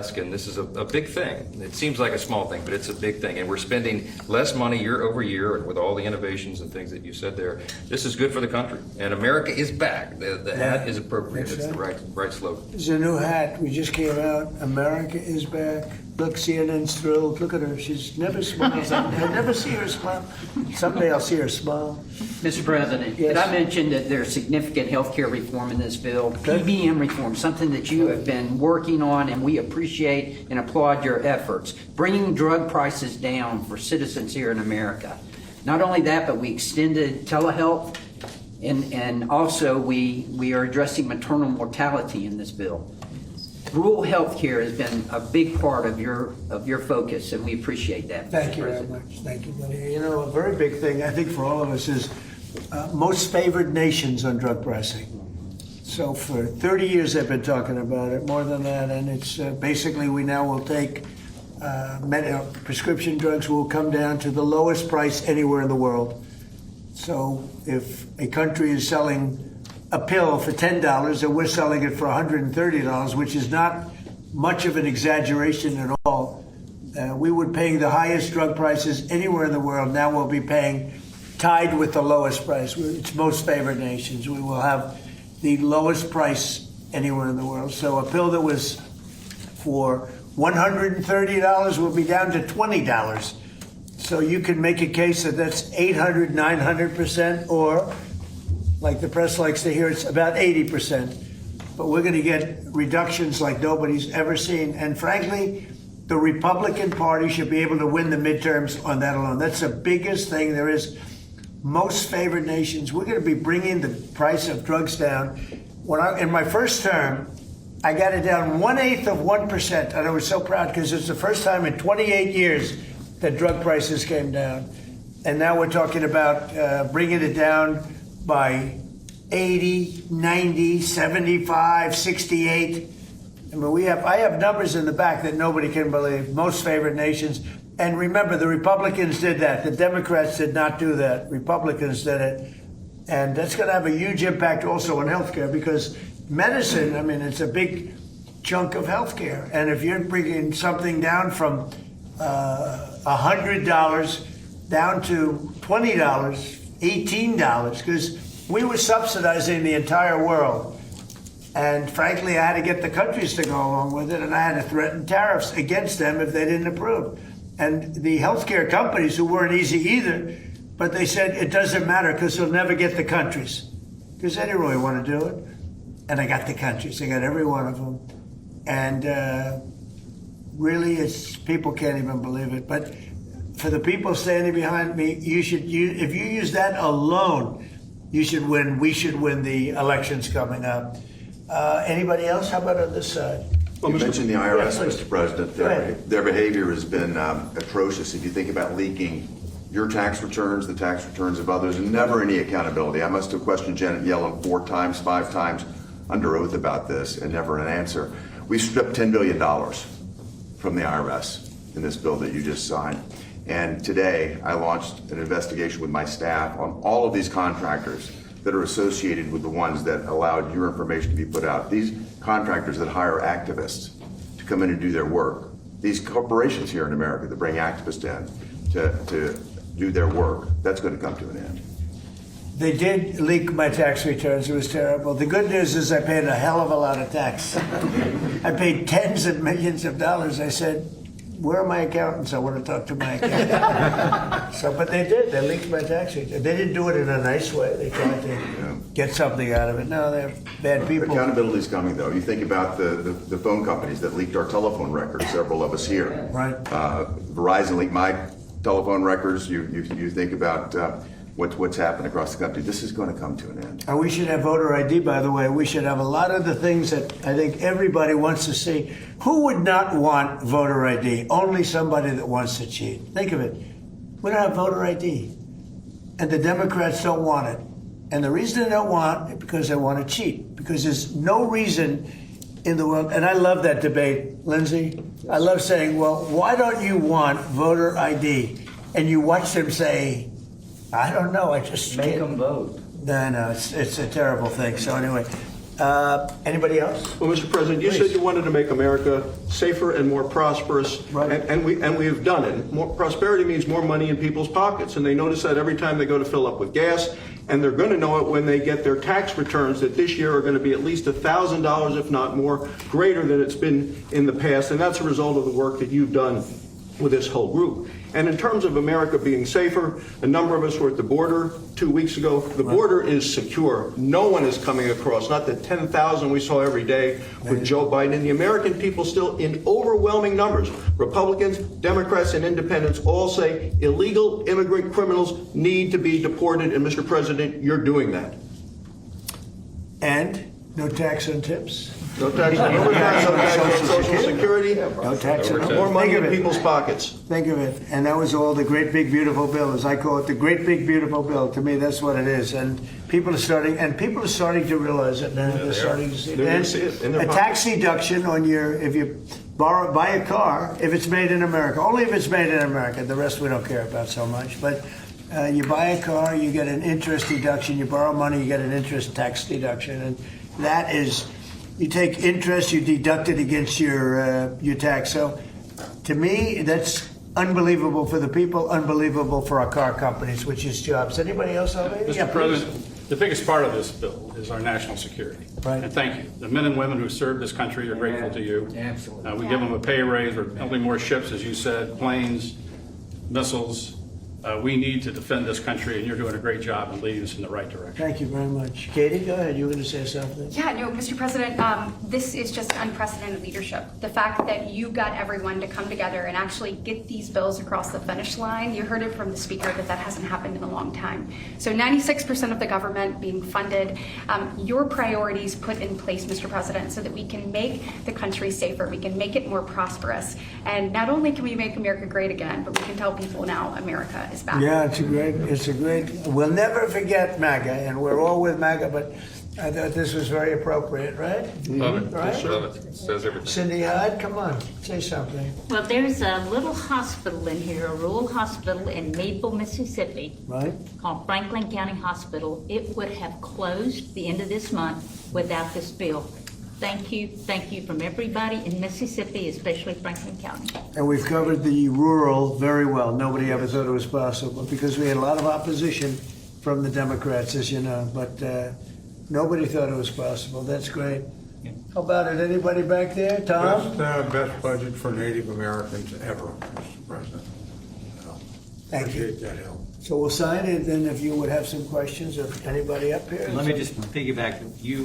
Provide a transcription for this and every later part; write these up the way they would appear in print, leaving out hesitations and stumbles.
And this is a big thing. It seems like a small thing, but it's a big thing. And we're spending less money year over year, and with all the innovations and things that you said there, this is good for the country. And America is back. The hat is appropriate. It's the right slogan. There's a new hat. We just came out. America is back. Look, CNN's thrilled. Look at her. She's never smiles. I never see her smile. Someday I'll see her smile. Mr. President, Yes. did I mention that there's significant health care reform in this bill? PBM reform, something that you have been working on, and we appreciate and applaud your efforts. Bringing drug prices down for citizens here in America. Not only that, but we extended telehealth, and also we are addressing maternal mortality in this bill. Rural health care has been a big part of your focus, and we appreciate that. Thank Mr. you very President. much. Thank you, buddy. You know, a very big thing, I think, for all of us is most favored nations on drug pricing. So for 30 years I've been talking about it, more than that, and it's basically we now will take prescription drugs will come down to the lowest price anywhere in the world. So if a country is selling a pill for $10 and we're selling it for $130, which is not much of an exaggeration at all, we were paying the highest drug prices anywhere in the world. Now we'll be paying tied with the lowest price. It's most favored nations. We will have the lowest price anywhere in the world. So a pill that was for $130 will be down to $20. So you can make a case that that's 800, 900%, or like the press likes to hear, it's about 80%. But we're going to get reductions like nobody's ever seen. And frankly, the Republican Party should be able to win the midterms on that alone. That's the biggest thing there is. Most favored nations, we're going to be bringing the price of drugs down. In my first term, I got it down 1/8 of 1%. And I was so proud because it's the first time in 28 years that drug prices came down. And now we're talking about bringing it down by 80, 90, 75, 68. I mean, I have numbers in the back that nobody can believe. Most favored nations. And remember, the Republicans did that. The Democrats did not do that. Republicans did it. And that's going to have a huge impact also on healthcare because medicine, I mean, it's a big chunk of healthcare. And if you're bringing something down from $100 down to $20, $18, because we were subsidizing the entire world. And frankly, I had to get the countries to go along with it, and I had to threaten tariffs against them if they didn't approve. And the healthcare companies, who weren't easy either, but they said it doesn't matter because they'll never get the countries. Because they didn't really want to do it. And I got the countries. I got every one of them. And really, people can't even believe it. But for the people standing behind me, if you use that alone, you should win. We should win the elections coming up. Anybody else? How about on this side? You mentioned the IRS, Yeah, please. Mr. President. Go ahead. Their behavior has been atrocious. If you think about leaking your tax returns, the tax returns of others, and never any accountability. I must have questioned Janet Yellen 4 times, 5 times under oath about this, and never an answer. We stripped $10 billion from the IRS in this bill that you just signed. And today, I launched an investigation with my staff on all of these contractors that are associated with the ones that allowed your information to be put out. These contractors that hire activists to come in and do their work. These corporations here in America that bring activists in to do their work, that's going to come to an end. They did leak my tax returns. It was terrible. The good news is I paid a hell of a lot of tax. I paid tens of millions of dollars. I said, where are my accountants? I want to talk to my accountant. But they did. They leaked my tax return. They didn't do it in a nice way. They tried to get something out of it. No, they're bad people. Accountability is coming, though. You think about the phone companies that leaked our telephone records, several of us here. Right. Verizon leaked my telephone records. You think about what's happened across the country. This is going to come to an end. And we should have voter ID, by the way. We should have a lot of the things that I think everybody wants to see. Who would not want voter ID? Only somebody that wants to cheat. Think of it. We don't have voter ID. And the Democrats don't want it. And the reason they don't want it because they want to cheat. Because there's no reason in the world. And I love that debate, Lindsay. I love saying, well, why don't you want voter ID? And you watch them say, I don't know. I just Make can't. them vote. No, it's a terrible thing. So anyway, Anybody else? Well, Mr. President, you said you wanted to make America safer and more prosperous, Right. and we have done it. More prosperity means more money in people's pockets, and they notice that every time they go to fill up with gas, and they're going to know it when they get their tax returns that this year are going to be at least $1,000, if not more, greater than it's been in the past, and that's a result of the work that you've done with this whole group. And in terms of America being safer, a number of us were at the border 2 weeks ago. The border is secure. No one is coming across, not the 10,000 we saw every day with Joe Biden. And the American people still, in overwhelming numbers, Republicans, Democrats, and independents all say illegal immigrant criminals need to be deported. And Mr. President, you're doing that. And no tax on tips? No tax on overtime, no tax on Social Security, No tax on more money Think in of it. people's pockets. Think of it. And that was all the great big beautiful bill, as I call it, the great big beautiful bill. To me, that's what it is. And people are starting to realize it now. They're starting to see it. They're gonna And see it in their a tax deduction on if you buy a car, if it's made in America, only if it's made in America. The rest we don't care about so much. But you buy a car, you get an interest deduction. You borrow money, you get an interest tax deduction. And that is, you take interest, you deduct it against your tax. So to me, that's unbelievable for the people, unbelievable for our car companies, which is jobs. Anybody else out there? Yeah, Mr. please. President, the biggest part of this bill is our national security. Right. And thank you. The men and women who serve this country are grateful to you. Absolutely. We give them a pay raise. We're building more ships, as you said, planes, missiles. We need to defend this country, and you're doing a great job in leading us in the right direction. Thank you very much. Katie, go ahead. You were going to say something? Yeah, no, Mr. President, this is just unprecedented leadership. The fact that you got everyone to come together and actually get these bills across the finish line, you heard it from the speaker that hasn't happened in a long time. So 96% of the government being funded, your priorities put in place, Mr. President, so that we can make the country safer, we can make it more prosperous. And not only can we make America great again, but we can tell people now America is back. Yeah, it's a great, we'll never forget MAGA, and we're all with MAGA, but I thought this was very appropriate, right? Love it. Right? Love it. Says everything. Cindy Hyde, come on, say something, Well, there's a little hospital in here, a rural hospital in Maple, Mississippi, right? called Franklin County Hospital. It would have closed the end of this month without this bill. Thank you from everybody in Mississippi, especially Franklin County. And we've covered the rural very well. Nobody ever thought it was possible because we had a lot of opposition from the Democrats, as you know, but nobody thought it was possible. That's great. How about it? Anybody back there? Tom? Best budget for Native Americans ever, Mr. President. Thank you. Appreciate that help. So we'll sign it, then if you would have some questions, or anybody up here? Let me just piggyback.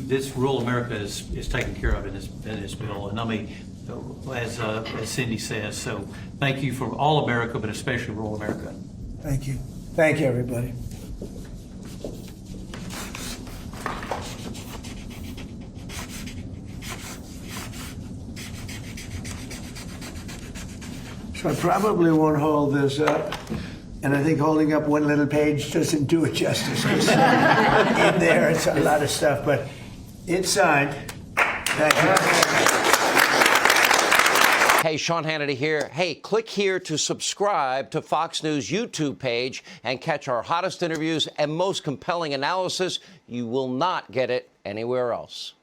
This rural America is taken care of in this bill, and I mean, as Cindy says. So thank you for all America, but especially rural America. Thank you. Thank you, everybody. So I probably won't hold this up. And I think holding up one little page doesn't do it justice. 'Cause in there, it's a lot of stuff, but it's signed. Thank you. Hey, Sean Hannity here. Hey, click here to subscribe to Fox News YouTube page and catch our hottest interviews and most compelling analysis. You will not get it anywhere else.